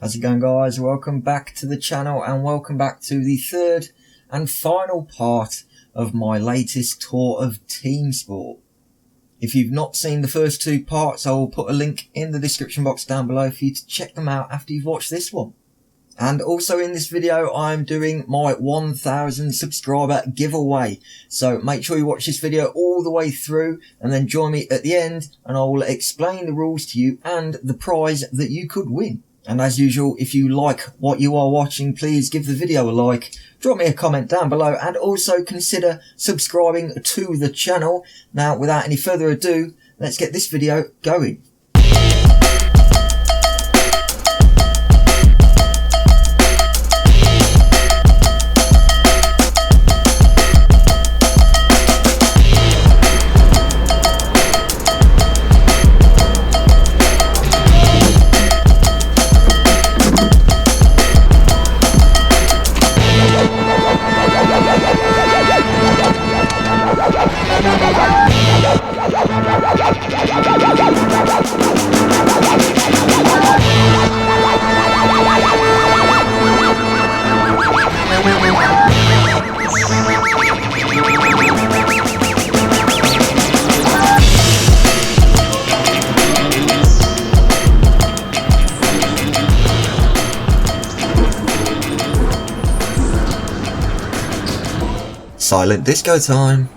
How's it going, guys? Welcome back to the channel and welcome back to the third and final part of my latest tour of TeamSport. If you've not seen the first two parts, I will put a link in the description box down below for you to check them out after you've watched this one. And also in this video, I'm doing my 1000 subscriber giveaway. So make sure you watch this video all the way through and then join me at the end and I will explain the rules to you and the prize that you could win. And as usual, if you like what you are watching, please give the video a like, drop me a comment down below and also consider subscribing to the channel. Now, without any further ado, let's get this video going. Silent disco time.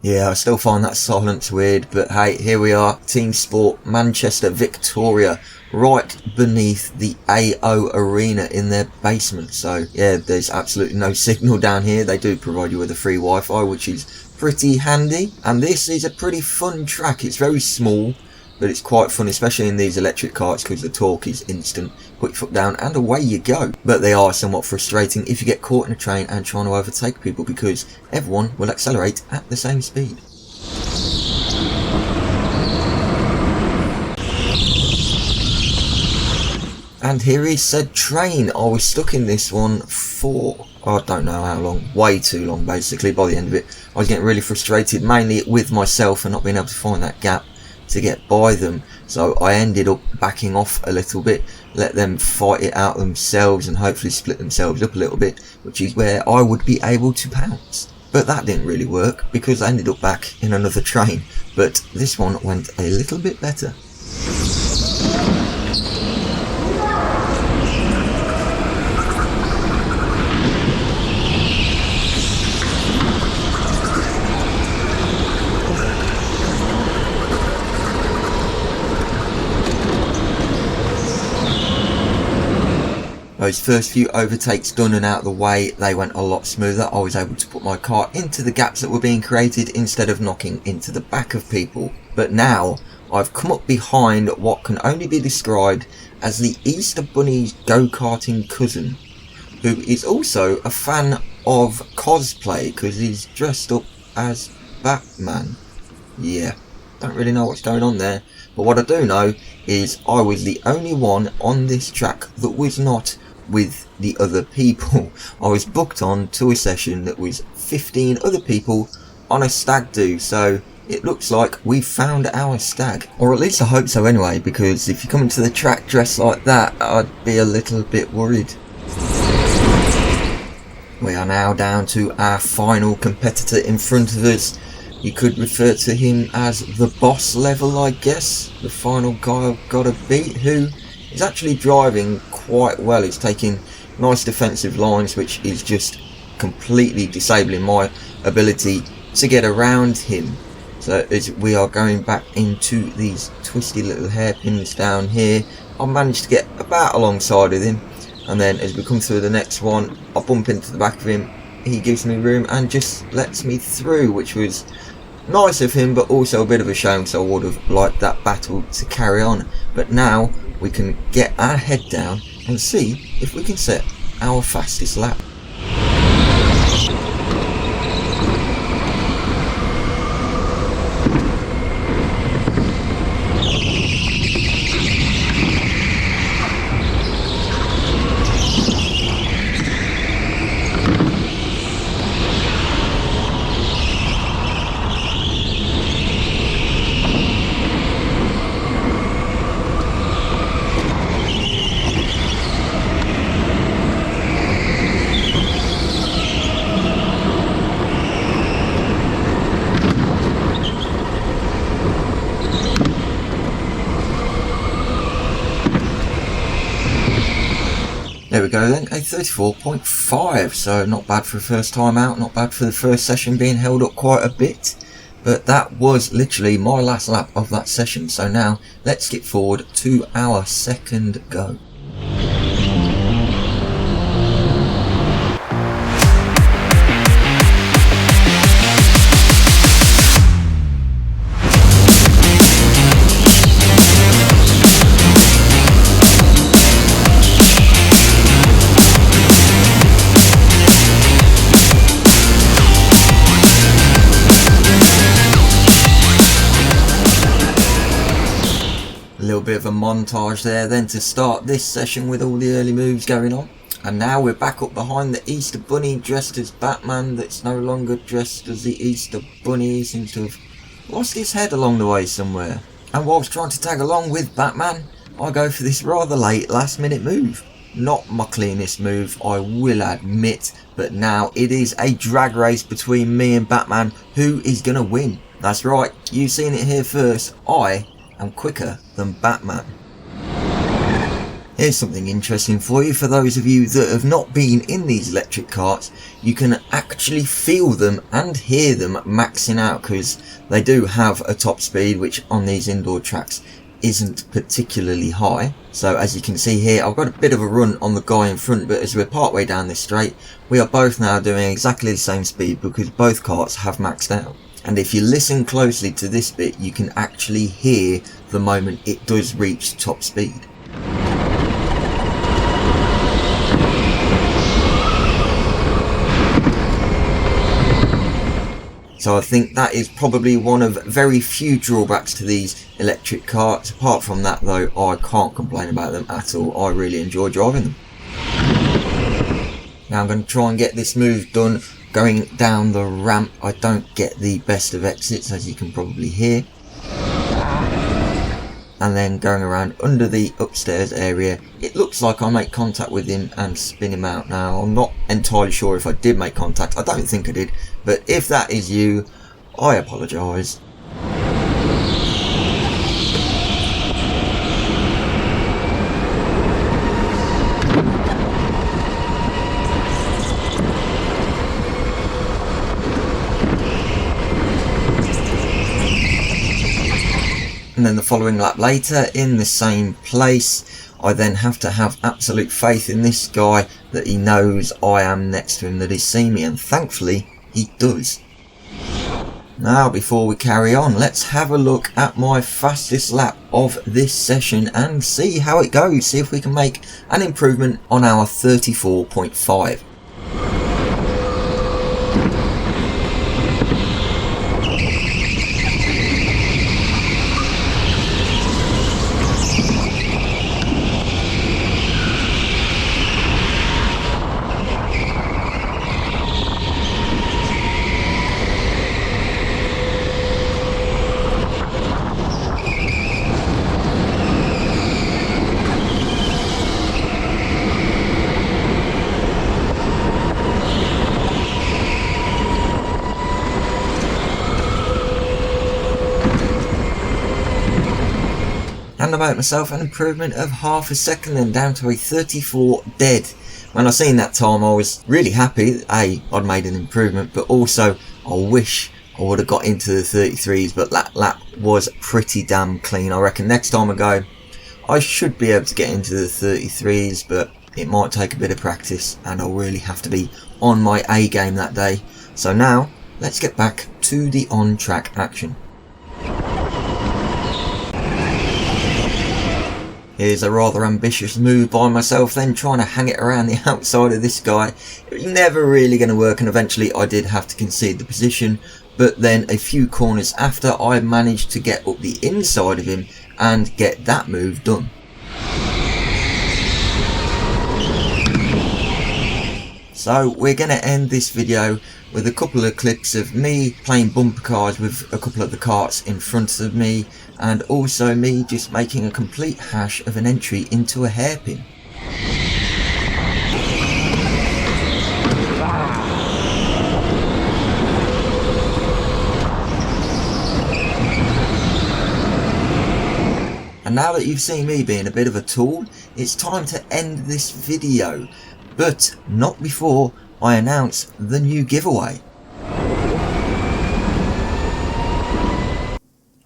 Yeah, I still find that silence weird, but hey, here we are, TeamSport Manchester Victoria, right beneath the AO Arena in their basement. So yeah, there's absolutely no signal down here. They do provide you with a free Wi-Fi, which is pretty handy. And this is a pretty fun track. It's very small, but it's quite fun, especially in these electric karts, because the torque is instant. Put your foot down and away you go. But they are somewhat frustrating if you get caught in a train and trying to overtake people, because everyone will accelerate at the same speed. And here is said train. I was stuck in this one for, I don't know how long, way too long basically. By the end of it, I was getting really frustrated, mainly with myself and not being able to find that gap to get by them. So I ended up backing off a little bit, let them fight it out themselves and hopefully split themselves up a little bit, which is where I would be able to pounce. But that didn't really work because I ended up back in another train. But this one went a little bit better. Those first few overtakes done and out of the way, they went a lot smoother. I was able to put my car into the gaps that were being created instead of knocking into the back of people. But now I've come up behind what can only be described as the Easter Bunny's go-karting cousin, who is also a fan of cosplay because he's dressed up as Batman. Yeah, don't really know what's going on there, but what I do know is I was the only one on this track that was not with the other people. I was booked on to a session that was 15 other people on a stag do, so it looks like we've found our stag. Or at least I hope so anyway, because if you come into the track dressed like that, I'd be a little bit worried. We are now down to our final competitor in front of us. You could refer to him as the boss level, I guess. The final guy I've got to beat, who is actually driving quite well. He's taking nice defensive lines, which is just completely disabling my ability to get around him. So as we are going back into these twisty little hairpins down here, I managed to get about alongside of him, and then as we come through the next one, I bump into the back of him. He gives me room and just lets me through, which was nice of him, but also a bit of a shame, so I would have liked that battle to carry on. But now we can get our head down and see if we can set our fastest lap. There we go then, a 34.5, so not bad for a first time out, not bad for the first session being held up quite a bit. But that was literally my last lap of that session, so now let's skip forward to our second go. A little bit of a montage there then to start this session with all the early moves going on. And now we're back up behind the Easter Bunny dressed as Batman that's no longer dressed as the Easter Bunny. He seems to have lost his head along the way somewhere. And whilst trying to tag along with Batman, I go for this rather late last minute move. Not my cleanest move, I will admit, but now it is a drag race between me and Batman. Who is going to win? That's right, you've seen it here first. I'm quicker than Batman. Here's something interesting for you. For those of you that have not been in these electric karts, you can actually feel them and hear them maxing out, because they do have a top speed which on these indoor tracks isn't particularly high. So as you can see here, I've got a bit of a run on the guy in front, but as we're partway down this straight, we are both now doing exactly the same speed because both karts have maxed out. And if you listen closely to this bit, you can actually hear the moment it does reach top speed. So I think that is probably one of very few drawbacks to these electric karts. Apart from that though, I can't complain about them at all. I really enjoy driving them. Now I'm going to try and get this move done going down the ramp. I don't get the best of exits, as you can probably hear. And then going around under the upstairs area, it looks like I make contact with him and spin him out. Now I'm not entirely sure if I did make contact, I don't think I did, but if that is you, I apologise. And then the following lap later, in the same place, I then have to have absolute faith in this guy that he knows I am next to him, that he's seen me, and thankfully he does. Now before we carry on, let's have a look at my fastest lap of this session and see how it goes, see if we can make an improvement on our 34.5. And I made myself an improvement of half a second, then down to a 34 dead. When I seen that time, I was really happy that I'd made an improvement, but also I wish I would have got into the 33s, but that lap was pretty damn clean. I reckon next time I go, I should be able to get into the 33s, but it might take a bit of practice and I'll really have to be on my A game that day. So now, let's get back to the on-track action. Here's a rather ambitious move by myself then, trying to hang it around the outside of this guy. It was never really going to work, and eventually I did have to concede the position, but then a few corners after, I managed to get up the inside of him and get that move done. So we're going to end this video with a couple of clips of me playing bumper cars with a couple of the karts in front of me, and also me just making a complete hash of an entry into a hairpin. And now that you've seen me being a bit of a tool, it's time to end this video, but not before I announce the new giveaway.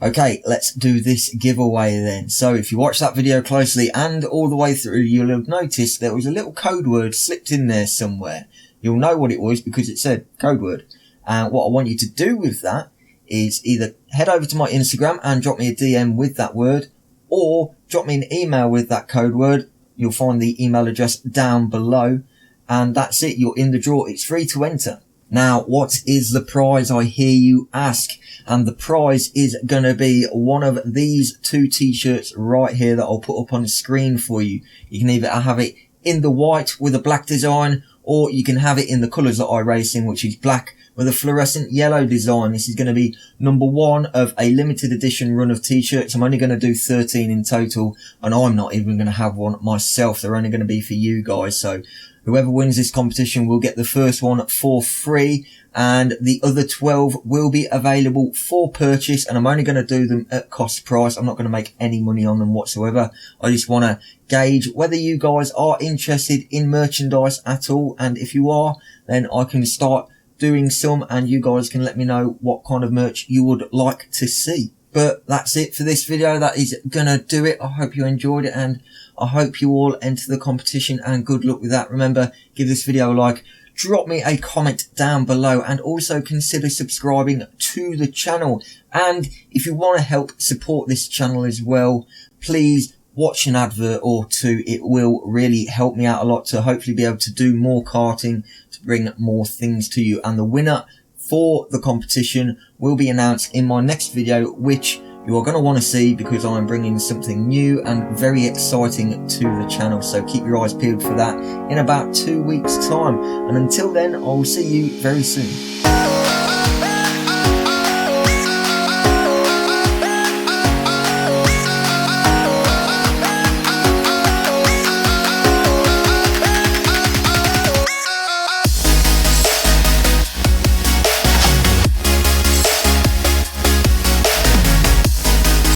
Okay, let's do this giveaway then. So if you watch that video closely and all the way through, you'll have noticed there was a little code word slipped in there somewhere. You'll know what it was because it said code word. And what I want you to do with that is either head over to my Instagram and drop me a DM with that word, or drop me an email with that code word. You'll find the email address down below, and that's it. You're in the draw. It's free to enter. Now, what is the prize, I hear you ask? And the prize is going to be one of these 2 t-shirts right here that I'll put up on the screen for you. You can either have it in the white with a black design, or you can have it in the colours that I race in, which is black with a fluorescent yellow design. This is going to be number 1 of a limited edition run of t-shirts. I'm only going to do 13 in total, and I'm not even going to have one myself. They're only going to be for you guys. So whoever wins this competition will get the first one for free, and the other 12 will be available for purchase, and I'm only going to do them at cost price. I'm not going to make any money on them whatsoever. I just want to gauge whether you guys are interested in merchandise at all, and if you are, then I can start doing some, and you guys can let me know what kind of merch you would like to see. But that's it for this video. That is gonna do it. I hope you enjoyed it, and I hope you all enter the competition, and good luck with that. Remember, give this video a like, drop me a comment down below, and also consider subscribing to the channel. And if you want to help support this channel as well, please watch an advert or 2. It will really help me out a lot to hopefully be able to do more karting, to bring more things to you. And the winner for the competition will be announced in my next video, which you are going to want to see because I'm bringing something new and very exciting to the channel. So keep your eyes peeled for that in about 2 weeks time. And until then, I will see you very soon.